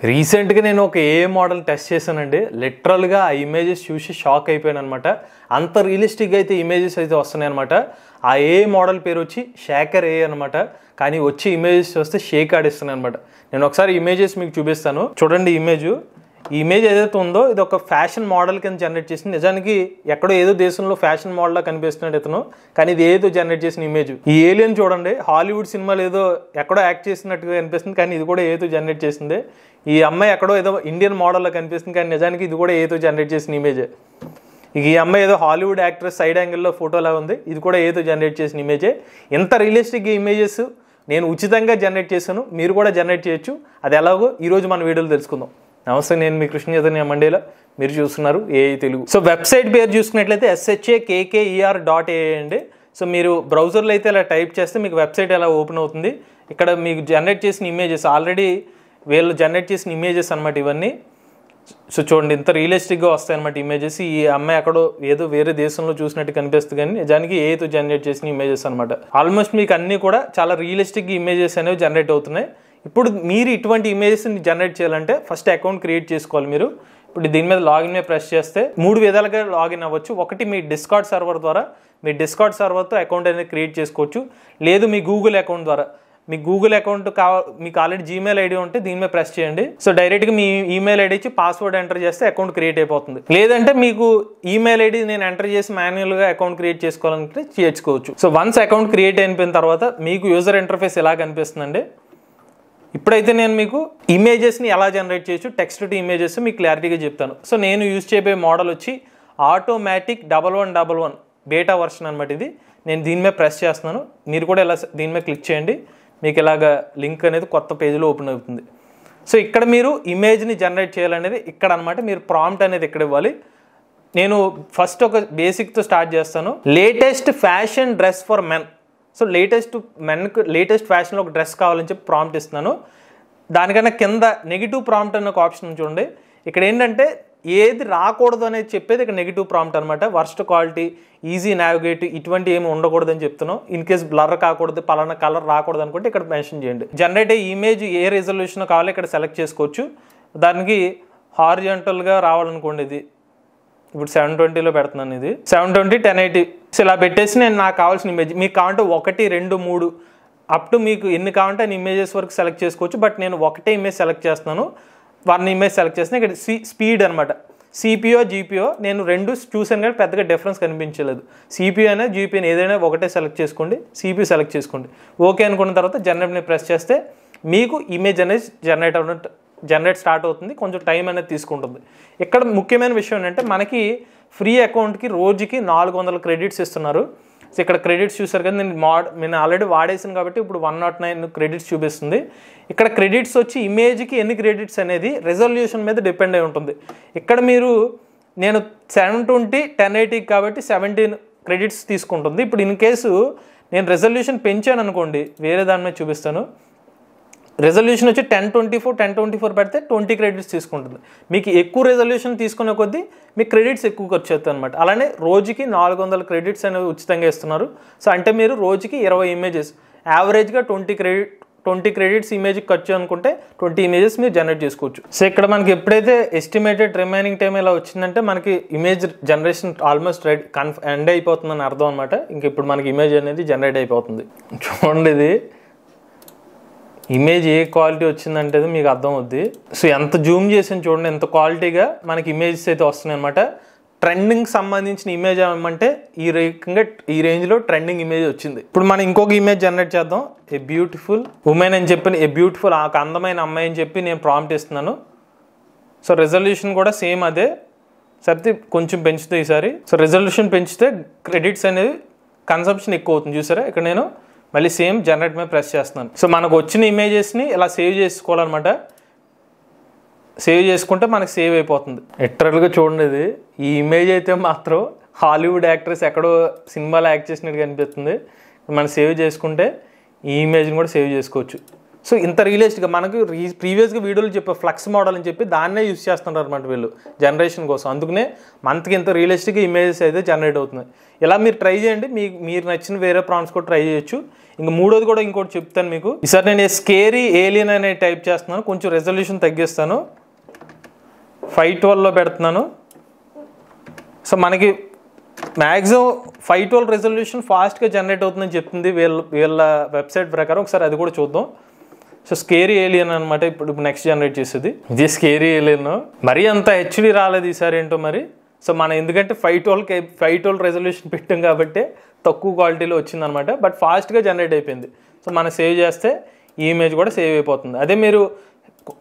రీసెంట్గా నేను ఒక ఏ మోడల్ టెస్ట్ చేశానండి. లిటరల్గా ఆ ఇమేజెస్ చూసి షాక్ అయిపోయాను అనమాట. అంత రియలిస్టిక్గా అయితే ఇమేజెస్ అయితే వస్తున్నాయి అనమాట. ఆ ఏ మోడల్ పేరు వచ్చి షేకర్ ఏ అనమాట. కానీ వచ్చే ఇమేజెస్ వస్తే షేక్ ఆడిస్తున్నాయి అనమాట. నేను ఒకసారి ఇమేజెస్ మీకు చూపిస్తాను, చూడండి. ఈ ఇమేజ్ ఏదైతే ఉందో ఇది ఒక ఫ్యాషన్ మోడల్ కింద జనరేట్ చేసింది. నిజానికి ఎక్కడో ఏదో దేశంలో ఫ్యాషన్ మోడల్లా కనిపిస్తున్నాడు ఇతను, కానీ ఇది ఏదో జనరేట్ చేసిన ఇమేజ్. ఈ ఏలియన్ చూడండి, హాలీవుడ్ సినిమాలో ఏదో ఎక్కడో యాక్ట్ చేసినట్టుగా కనిపిస్తుంది, కానీ ఇది కూడా ఏదో జనరేట్ చేసింది. ఈ అమ్మాయి ఎక్కడో ఏదో ఇండియన్ మోడల్లో కనిపిస్తుంది, కానీ నిజానికి ఇది కూడా ఏదో జనరేట్ చేసిన ఇమేజే. ఇక ఈ అమ్మాయి ఏదో హాలీవుడ్ యాక్ట్రెస్ సైడ్ యాంగిల్లో ఫోటోలా ఉంది, ఇది కూడా ఏదో జనరేట్ చేసిన ఇమేజే. ఎంత రియలిస్టిక్ ఇమేజెస్ నేను ఉచితంగా జనరేట్ చేశాను, మీరు కూడా జనరేట్ చేయొచ్చు. అది ఎలాగో ఈరోజు మన వీడియోలో తెలుసుకుందాం. నమస్తే, నేను మీ కృష్ణ చైతన్య మండేలా, మీరు చూస్తున్నారు ఏఐ తెలుగు. సో వెబ్సైట్ పేరు చూసుకున్నట్లయితే shakker.ai అండి. సో మీరు బ్రౌజర్లో అయితే ఇలా టైప్ చేస్తే మీకు వెబ్సైట్ ఎలా ఓపెన్ అవుతుంది. ఇక్కడ మీకు జనరేట్ చేసిన ఇమేజెస్ ఆల్రెడీ వీళ్ళు జనరేట్ చేసిన ఇమేజెస్ అనమాట ఇవన్నీ. సో చూడండి, ఇంత రియలిస్టిక్గా వస్తాయి అనమాట ఇమేజెస్. ఈ అమ్మాయి అక్కడో ఏదో వేరే దేశంలో చూసినట్టు కనిపిస్తుంది, కానీ నిజానికి ఏతో జనరేట్ చేసిన ఇమేజెస్ అనమాట. ఆల్మోస్ట్ మీకు అన్నీ కూడా చాలా రియలిస్టిక్ ఇమేజెస్ అనేవి జనరేట్ అవుతున్నాయి. ఇప్పుడు మీరు ఇటువంటి ఇమేజెస్ని జనరేట్ చేయాలంటే ఫస్ట్ అకౌంట్ క్రియేట్ చేసుకోవాలి మీరు. ఇప్పుడు దీని మీద లాగిన్ మీద ప్రెస్ చేస్తే 3 విధాలుగా లాగిన్ అవ్వచ్చు. ఒకటి మీ డిస్కార్డ్ సర్వర్ ద్వారా, మీ డిస్కార్డ్ సర్వర్తో అకౌంట్ అనేది క్రియేట్ చేసుకోవచ్చు. లేదు మీ గూగుల్ అకౌంట్ ద్వారా. మీ గూగుల్ అకౌంట్ మీకు ఆల్రెడీ జీమెయిల్ ఐడి ఉంటే దీని మీద ప్రెస్ చేయండి. సో డైరెక్ట్గా మీ ఈమెయిల్ ఐడి ఇచ్చి పాస్వర్డ్ ఎంటర్ చేస్తే అకౌంట్ క్రియేట్ అయిపోతుంది. లేదంటే మీకు ఈమెయిల్ ఐడి నేను ఎంటర్ చేసి మాన్యువల్గా అకౌంట్ క్రియేట్ చేసుకోవాలంటే చేసుకోవచ్చు. సో వన్స్ అకౌంట్ క్రియేట్ అయిపోయిన తర్వాత మీకు యూజర్ ఇంటర్ఫేస్ ఎలా కనిపిస్తుందండి. ఇప్పుడైతే నేను మీకు ఇమేజెస్ని ఎలా జనరేట్ చేయొచ్చు, టెక్స్ట్ టు ఇమేజెస్ మీకు క్లారిటీగా చెప్తాను. సో నేను యూజ్ చేయబోయే మోడల్ వచ్చి ఆటోమేటిక్ 1111 బేటా వర్షన్ అనమాట ఇది. నేను దీని మీద ప్రెస్ చేస్తున్నాను, మీరు కూడా ఇలా దీని మీద క్లిక్ చేయండి. మీకు ఇలాగ లింక్ అనేది కొత్త పేజీలో ఓపెన్ అవుతుంది. సో ఇక్కడ మీరు ఇమేజ్ని జనరేట్ చేయాలనేది ఇక్కడ అనమాట. మీరు ప్రాంప్ట్ అనేది ఇక్కడ ఇవ్వాలి. నేను ఫస్ట్ ఒక బేసిక్తో స్టార్ట్ చేస్తాను. Latest fashion dress for men. So latest ఫ్యాషన్లో ఒక డ్రెస్ కావాలని చెప్పి ప్రాంప్ట్ ఇస్తున్నాను. దానికన్నా కింద నెగిటివ్ ప్రాంప్ట్ అనే ఒక ఆప్షన్ చూడండి. ఇక్కడ ఏంటంటే ఏది రాకూడదు అనేది చెప్పేది ఇక్కడ నెగిటివ్ ప్రాంప్ట్ అనమాట. వర్స్ట్ క్వాలిటీ, ఈజీ నావిగేట్, ఇటువంటి ఏమి ఉండకూడదు అని చెప్తున్నాం. ఇన్ కేస్ బ్లర్ కాకూడదు, పలానా కలర్ రాకూడదు అనుకుంటే ఇక్కడ మెన్షన్ చేయండి. జనరేట్ అయ్యే ఇమేజ్ ఏ రెజల్యూషన్ కావాలో ఇక్కడ సెలెక్ట్ చేసుకోవచ్చు. దానికి హారిజాంటల్గా రావాలనుకోండి, ఇది ఇప్పుడు 720లో పెడుతున్నాను. ఇది 720 1080 ఇలా పెట్టేసి నేను నాకు కావాల్సిన ఇమేజ్ మీకు కావాలంటే 1 2 3 అప్ టు మీకు ఎన్ని కావాలంటే అన్ని ఇమేజెస్ వరకు సెలెక్ట్ చేసుకోవచ్చు. బట్ నేను ఒకటే ఇమేజ్ సెలెక్ట్ చేస్తున్నాను, 1 ఇమేజ్ సెలెక్ట్ చేస్తున్నాను. ఇక్కడ స్పీడ్ అనమాట, సిపిఓ జీపీఓ నేను 2 చూసాను కానీ పెద్దగా డిఫరెన్స్ కనిపించలేదు. సిపిఓ అయినా జీపీఓ ఏదైనా ఒకటే సెలెక్ట్ చేసుకోండి, సిపిఓ సెలెక్ట్ చేసుకోండి. ఓకే అనుకున్న తర్వాత జనరేట్ని ప్రెస్ చేస్తే మీకు ఇమేజ్ అనేది జనరేట్ స్టార్ట్ అవుతుంది. కొంచెం టైం అనేది తీసుకుంటుంది. ఇక్కడ ముఖ్యమైన విషయం ఏంటంటే మనకి ఫ్రీ అకౌంట్కి రోజుకి 400 క్రెడిట్స్ ఇస్తున్నారు. సో ఇక్కడ క్రెడిట్స్ చూసారు కదా, నేను ఆల్రెడీ వాడేసాను కాబట్టి ఇప్పుడు 109 క్రెడిట్స్ చూపిస్తుంది. ఇక్కడ క్రెడిట్స్ వచ్చి ఇమేజ్కి ఎన్ని క్రెడిట్స్ అనేది రెజల్యూషన్ మీద డిపెండ్ అయి ఉంటుంది. ఇక్కడ నేను 720 1080 కాబట్టి 17 క్రెడిట్స్ తీసుకుంటుంది. ఇప్పుడు ఇన్ కేసు నేను రెజల్యూషన్ పెంచాను అనుకోండి, వేరే దాని మీద చూపిస్తాను. రెజల్యూషన్ వచ్చి 1024 పెడితే 20 క్రెడిట్స్ తీసుకుంటుంది. మీకు ఎక్కువ రెజల్యూషన్ తీసుకునే కొద్దీ మీకు క్రెడిట్స్ ఎక్కువ ఖర్చు అవుతుంది అనమాట. అలానే రోజుకి 400 క్రెడిట్స్ అనేవి ఉచితంగా ఇస్తున్నారు. సో అంటే మీరు రోజుకి 20 ఇమేజెస్ యావరేజ్గా 20 క్రెడిట్స్ ఇమేజ్కి ఖర్చు అనుకుంటే 20 ఇమేజెస్ మీరు జనరేట్ చేసుకోవచ్చు. సో ఇక్కడ మనకి ఎప్పుడైతే ఎస్టిమేటెడ్ రిమైనింగ్ టైం ఇలా వచ్చిందంటే మనకి ఇమేజ్ జనరేషన్ ఆల్మోస్ట్ ఎండ్ అయిపోతుందని అర్థం అనమాట. ఇంక ఇప్పుడు మనకి ఇమేజ్ అనేది జనరేట్ అయిపోతుంది. చూడండి, ఇది ఇమేజ్ ఏ క్వాలిటీ వచ్చిందంటే మీకు అర్థం అవుద్ది. సో ఎంత జూమ్ చేసి చూడండి, ఎంత క్వాలిటీగా మనకి ఇమేజెస్ అయితే వస్తున్నాయి అనమాట. ట్రెండింగ్ సంబంధించిన ఇమేజ్ ఏమంటే ఈ రేంజ్లో ట్రెండింగ్ ఇమేజ్ వచ్చింది. ఇప్పుడు మనం ఇంకొక ఇమేజ్ జనరేట్ చేద్దాం. ఏ బ్యూటిఫుల్ ఉమెన్ అని చెప్పి, ఏ బ్యూటిఫుల్ ఒక అందమైన అమ్మాయి అని చెప్పి నేను ప్రాంప్ట్ ఇస్తున్నాను. సో రెజల్యూషన్ కూడా సేమ్ అదే, సరితే కొంచెం పెంచుతాయి ఈసారి. సో రెజల్యూషన్ పెంచితే క్రెడిట్స్ అనేది కన్సంప్షన్ ఎక్కువ అవుతుంది. చూసారా, ఇక్కడ నేను మళ్ళీ సేమ్ జనరేట్ మీద ప్రెస్ చేస్తున్నాను. సో మనకు వచ్చిన ఇమేజెస్ని ఇలా సేవ్ చేసుకోవాలన్నమాట. సేవ్ చేసుకుంటే మనకు సేవ్ అయిపోతుంది. లిటరల్గా చూడండి, ఈ ఇమేజ్ అయితే మాత్రం హాలీవుడ్ యాక్ట్రెస్ ఎక్కడో సినిమాలో యాక్ట్ చేసినట్టు కనిపిస్తుంది. మనం సేవ్ చేసుకుంటే ఈ ఇమేజ్ని కూడా సేవ్ చేసుకోవచ్చు. సో ఇంత రియలిస్టిక్గా మనకు ప్రీవియస్గా వీడియోలు చెప్పే ఫ్లక్స్ మోడల్ అని చెప్పి దాన్నే యూస్ చేస్తున్నారు అనమాట వీళ్ళు జనరేషన్ కోసం. అందుకనే మనకి ఇంత రియలిస్టిక్గా ఇమేజెస్ అయితే జనరేట్ అవుతున్నాయి. ఇలా మీరు ట్రై చేయండి, మీరు నచ్చిన వేరే ప్రాంప్ట్స్ కూడా ట్రై చేయొచ్చు. ఇంకా మూడోది కూడా ఇంకోటి చెప్తాను మీకు. ఈసారి నేను స్కేరీ ఏలియన్ అనే టైప్ చేస్తున్నాను, కొంచెం రెజల్యూషన్ తగ్గిస్తాను, 512లో పెడుతున్నాను. సో మనకి మ్యాక్సిమం 512 రెజల్యూషన్ ఫాస్ట్గా జనరేట్ అవుతుందని చెప్తుంది వీళ్ళ వెబ్సైట్ ప్రకారం. ఒకసారి అది కూడా చూద్దాం. సో స్కేరీ ఏలియన్ అనమాట ఇప్పుడు నెక్స్ట్ జనరేట్ చేసేది. ఇది స్కేరీ ఏలియన్. మరీ అంత హెచ్డి రాలేదు ఈసారి ఏంటో మరి. సో మనం ఎందుకంటే 512 రెజల్యూషన్ పెట్టాం కాబట్టి తక్కువ క్వాలిటీలో వచ్చిందనమాట. బట్ ఫాస్ట్గా జనరేట్ అయిపోయింది. సో మనం సేవ్ చేస్తే ఈ ఇమేజ్ కూడా సేవ్ అయిపోతుంది. అదే మీరు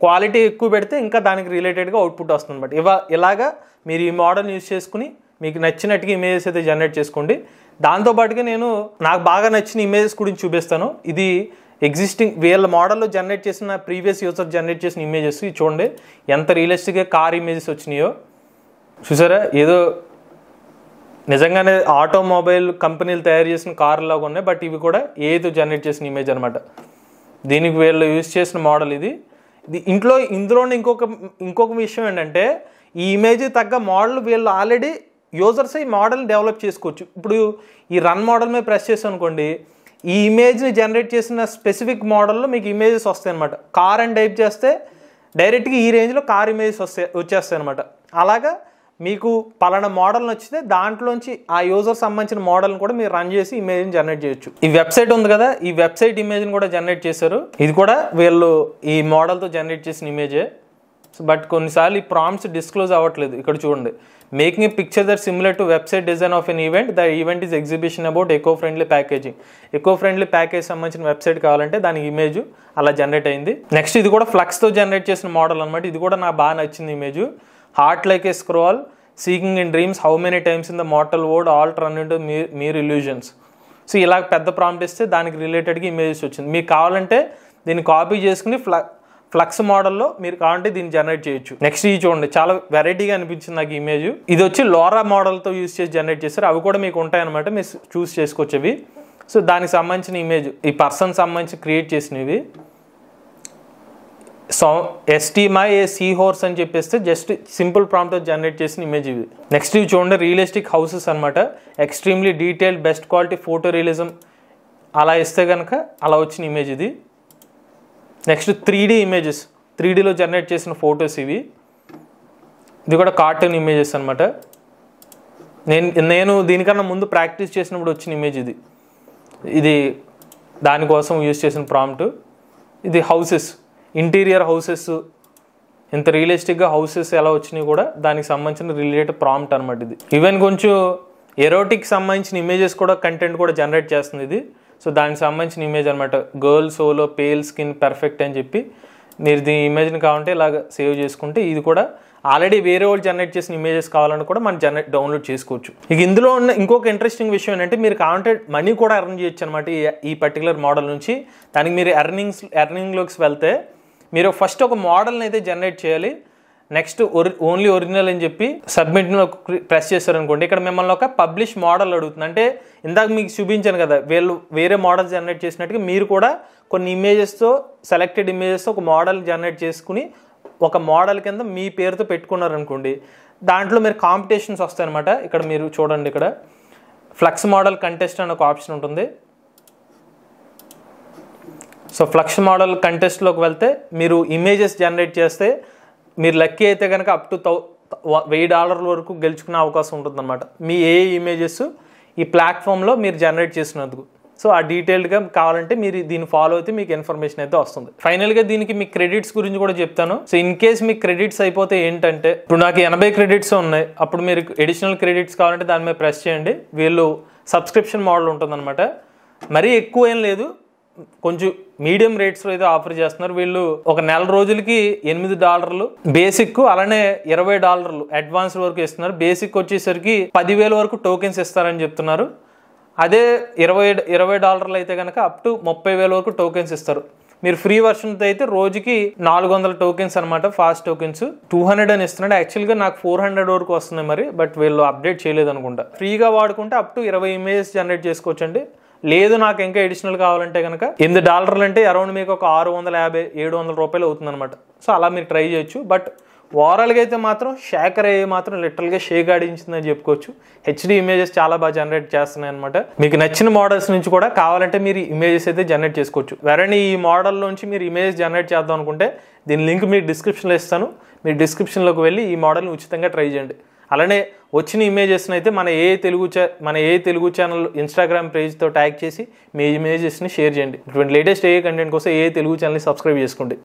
క్వాలిటీ ఎక్కువ పెడితే ఇంకా దానికి రిలేటెడ్గా అవుట్పుట్ వస్తుంది అనమాట. ఇలాగా మీరు ఈ మోడల్ యూజ్ చేసుకుని మీకు నచ్చినట్టుగా ఇమేజెస్ అయితే జనరేట్ చేసుకోండి. దాంతోపాటుగా నాకు బాగా నచ్చిన ఇమేజెస్ గురించి చూపిస్తాను. ఇది ఎగ్జిస్టింగ్ వీళ్ళ మోడల్లో జనరేట్ చేసిన ప్రీవియస్ యూజర్ జనరేట్ చేసిన ఇమేజెస్ చూడండి ఎంత రియలిస్టిక్గా కార్ ఇమేజెస్ వచ్చినాయో. చూసారా, ఏదో నిజంగానే ఆటోమొబైల్ కంపెనీలు తయారు చేసిన కార్లాగా ఉన్నాయి. బట్ ఇవి కూడా ఏదో జనరేట్ చేసిన ఇమేజ్ అనమాట. దీనికి వీళ్ళు యూజ్ చేసిన మోడల్ ఇది. ఇందులోనే ఇంకొక విషయం ఏంటంటే ఈ ఇమేజ్ తగ్గ మోడల్ వీళ్ళు ఆల్రెడీ యూజర్స్ ఈ మోడల్ని డెవలప్ చేసుకోవచ్చు. ఇప్పుడు ఈ రన్ మోడల్ మీద ప్రెస్ చేసాం అనుకోండి, ఈ ఇమేజ్ని జనరేట్ చేసిన స్పెసిఫిక్ మోడల్లో మీకు ఇమేజెస్ వస్తాయి అనమాట. కార్ అని టైప్ చేస్తే డైరెక్ట్గా ఈ రేంజ్లో కార్ ఇమేజెస్ వచ్చేస్తాయి అనమాట. అలాగా మీకు పలానా మోడల్ నచ్చితే దాంట్లోంచి ఆ యూజర్ సంబంధించిన మోడల్ని కూడా మీరు రన్ చేసి ఇమేజ్ని జనరేట్ చేయొచ్చు. ఈ వెబ్సైట్ ఉంది కదా, ఈ వెబ్సైట్ ఇమేజ్ని కూడా జనరేట్ చేశారు. ఇది కూడా వీళ్ళు ఈ మోడల్తో జనరేట్ చేసిన ఇమేజే. బట్ కొన్నిసార్లు ఈ ప్రాంప్ట్స్ డిస్క్లోజ్ అవ్వట్లేదు. ఇక్కడ చూడండి, making a picture that similar to website design of N event. The event is exhibition about eco friendly packaging. Eco friendly package సంబంధించిన వెబ్సైట్ కావాలంటే దాని ఇమేజ్ అలా జనరేట్ అయింది. నెక్స్ట్ ఇది కూడా ఫ్లక్స్తో జనరేట్ చేసిన మోడల్ అనమాట. ఇది కూడా నాకు బాగా నచ్చింది image. Heart like A scroll seeking in dreams how many times in the mortal world all turn into Mir illusions. So ఇలా పెద్ద ప్రాంప్ట్ ఇస్తే దానికి రిలేటెడ్గా ఇమేజెస్ వచ్చింది. మీకు కావాలంటే దీన్ని కాపీ చేసుకుని ఫ్లక్స్ మోడల్లో మీరు కావాలంటే దీన్ని జనరేట్ చేయొచ్చు. నెక్స్ట్ ఇది చూడండి, చాలా వెరైటీగా అనిపించింది నాకు ఇమేజ్. ఇది వచ్చి లోరా మోడల్తో యూజ్ చేసి జనరేట్ చేస్తారు. అవి కూడా మీకు ఉంటాయన్నమాట, మీరు చూస్ చేసుకోవచ్చు అవి. సో దానికి సంబంధించిన ఇమేజ్ ఈ పర్సన్ సంబంధించి క్రియేట్ చేసినవి. ఎస్టీమై ఏ సీ హోర్స్ అని చెప్పేస్తే జస్ట్ సింపుల్ ప్రాంప్ట్తో జనరేట్ చేసిన ఇమేజ్ ఇది. నెక్స్ట్ ఇవి చూడండి, రియలిస్టిక్ హౌసెస్ అనమాట. Extremely detailed best quality photo realism అలా ఇస్తే కనుక అలా వచ్చిన ఇమేజ్ ఇది. నెక్స్ట్ 3D ఇమేజెస్, 3Dలో జనరేట్ చేసిన ఫొటోస్ ఇవి. ఇది కూడా కార్టూన్ ఇమేజెస్ అనమాట. నేను దీనికన్నా ముందు ప్రాక్టీస్ చేసినప్పుడు వచ్చిన ఇమేజ్ ఇది. ఇది దానికోసం యూజ్ చేసిన ప్రాంప్ట్. ఇది హౌసెస్, ఇంటీరియర్ హౌసెస్, ఇంత రియలిస్టిక్గా హౌసెస్ ఎలా వచ్చినాయి కూడా దానికి సంబంధించిన రిలేటెడ్ ప్రాంప్ట్ అనమాట ఇది. ఈవెన్ కొంచెం ఎరోటిక్ సంబంధించిన ఇమేజెస్ కూడా కంటెంట్ కూడా జనరేట్ చేస్తుంది ఇది. సో దానికి సంబంధించిన ఇమేజ్ అనమాట. Girl solo pale skin perfect అని చెప్పి మీరు దీని ఇమేజ్ని కావాలంటే ఇలాగ సేవ్ చేసుకుంటే ఇది కూడా ఆల్రెడీ వేరే వాళ్ళు జనరేట్ చేసిన ఇమేజెస్ కావాలని కూడా మనం డౌన్లోడ్ చేసుకోవచ్చు. ఇక ఇందులో ఉన్న ఇంకొక ఇంట్రెస్టింగ్ విషయం ఏంటంటే మీరు కావాలంటే మనీ కూడా ఎర్న్ చేయొచ్చు అనమాట ఈ పర్టికులర్ మోడల్ నుంచి. దానికి మీరు ఎర్నింగ్లోకి వెళ్తే మీరు ఫస్ట్ ఒక మోడల్ని అయితే జనరేట్ చేయాలి. నెక్స్ట్ ఓన్లీ ఒరిజినల్ అని చెప్పి సబ్మిట్ను ప్రెస్ చేశారనుకోండి, ఇక్కడ మిమ్మల్ని ఒక పబ్లిష్ మోడల్ అడుగుతుంది. అంటే ఇందాక మీకు చూపించాను కదా, వీళ్ళు వేరే మోడల్ జనరేట్ చేసినట్టుగా మీరు కూడా కొన్ని ఇమేజెస్తో సెలెక్టెడ్ ఇమేజెస్తో ఒక మోడల్ జనరేట్ చేసుకుని ఒక మోడల్ కింద మీ పేరుతో పెట్టుకున్నారనుకోండి, దాంట్లో మీరు కాంపిటీషన్స్ వస్తాయన్నమాట. ఇక్కడ మీరు చూడండి, ఇక్కడ ఫ్లక్స్ మోడల్ కంటెస్ట్ అనే ఒక ఆప్షన్ ఉంటుంది. సో ఫ్లక్స్ మోడల్ కంటెస్ట్లోకి వెళ్తే మీరు ఇమేజెస్ జనరేట్ చేస్తే మీరు లక్కీ అయితే కనుక అప్ టు $1000 వరకు గెలుచుకునే అవకాశం ఉంటుందన్నమాట. మీ ఏ ఇమేజెస్ ఈ ప్లాట్ఫామ్లో మీరు జనరేట్ చేసినందుకు. సో ఆ డీటెయిల్డ్గా కావాలంటే మీరు దీన్ని ఫాలో అయితే మీకు ఇన్ఫర్మేషన్ అయితే వస్తుంది. ఫైనల్గా దీనికి మీ క్రెడిట్స్ గురించి కూడా చెప్తాను. సో ఇన్ కేస్ మీకు క్రెడిట్స్ అయిపోతే ఏంటంటే, ఇప్పుడు నాకు 80 క్రెడిట్స్ ఉన్నాయి. అప్పుడు మీరు అడిషనల్ క్రెడిట్స్ కావాలంటే దాని మీద ప్రెస్ చేయండి. వీళ్ళు సబ్స్క్రిప్షన్ మోడల్ ఉంటుందన్నమాట. మరీ ఎక్కువ ఏం లేదు, కొంచెం మీడియం రేట్స్లో అయితే ఆఫర్ చేస్తున్నారు. వీళ్ళు ఒక నెల రోజులకి $8 బేసిక్, అలానే $20 అడ్వాన్స్ వరకు ఇస్తున్నారు. బేసిక్ వచ్చేసరికి 10,000 వరకు టోకెన్స్ ఇస్తారని చెప్తున్నారు. అదే $20 అయితే కనుక అప్ టు 30,000 వరకు టోకెన్స్ ఇస్తారు. మీరు ఫ్రీ వర్షన్తో అయితే రోజుకి 400 టోకెన్స్ అనమాట, ఫాస్ట్ టోకెన్స్. 200 అని ఇస్తున్నాడు. యాక్చువల్గా నాకు 400 వరకు వస్తున్నాయి మరి, బట్ వీళ్ళు అప్డేట్ చేయలేదు అనుకుంటా. ఫ్రీగా వాడుకుంటే అప్ టు 20 ఇమేజెస్ జనరేట్ చేసుకోవచ్చండి. లేదు నాకు ఇంకా అడిషనల్ కావాలంటే కనుక $8 అంటే అరౌండ్ మీకు ఒక 650-700 రూపాయలు అవుతుంది అనమాట. సో అలా మీరు ట్రై చేయొచ్చు. బట్ ఓవరాల్గా అయితే మాత్రం షాకర్ AI మాత్రం లిటరల్గా షేక్ ఆడించిందని చెప్పుకోవచ్చు. హెచ్డి ఇమేజెస్ చాలా బాగా జనరేట్ చేస్తున్నాయి అనమాట. మీకు నచ్చిన మోడల్స్ నుంచి కూడా కావాలంటే మీరు ఇమేజెస్ అయితే జనరేట్ చేసుకోవచ్చు. వెరని ఈ మోడల్లోంచి మీరు ఇమేజెస్ జనరేట్ చేద్దాం అనుకుంటే దీని లింక్ మీకు డిస్క్రిప్షన్లో ఇస్తాను. మీరు డిస్క్రిప్షన్లోకి వెళ్ళి ఈ మోడల్ని ఉచితంగా ట్రై చేయండి. అలానే వచ్చిన ఇమేజెస్ని అయితే మన ఏ తెలుగు ఛానల్ ఇన్స్టాగ్రామ్ పేజ్తో ట్యాగ్ చేసి మీ ఇమేజెస్ని షేర్ చేయండి. ఇటువంటి లేటెస్ట్ AI కంటెంట్ కోసం ఏ తెలుగు ఛానల్ని సబ్స్క్రైబ్ చేసుకోండి.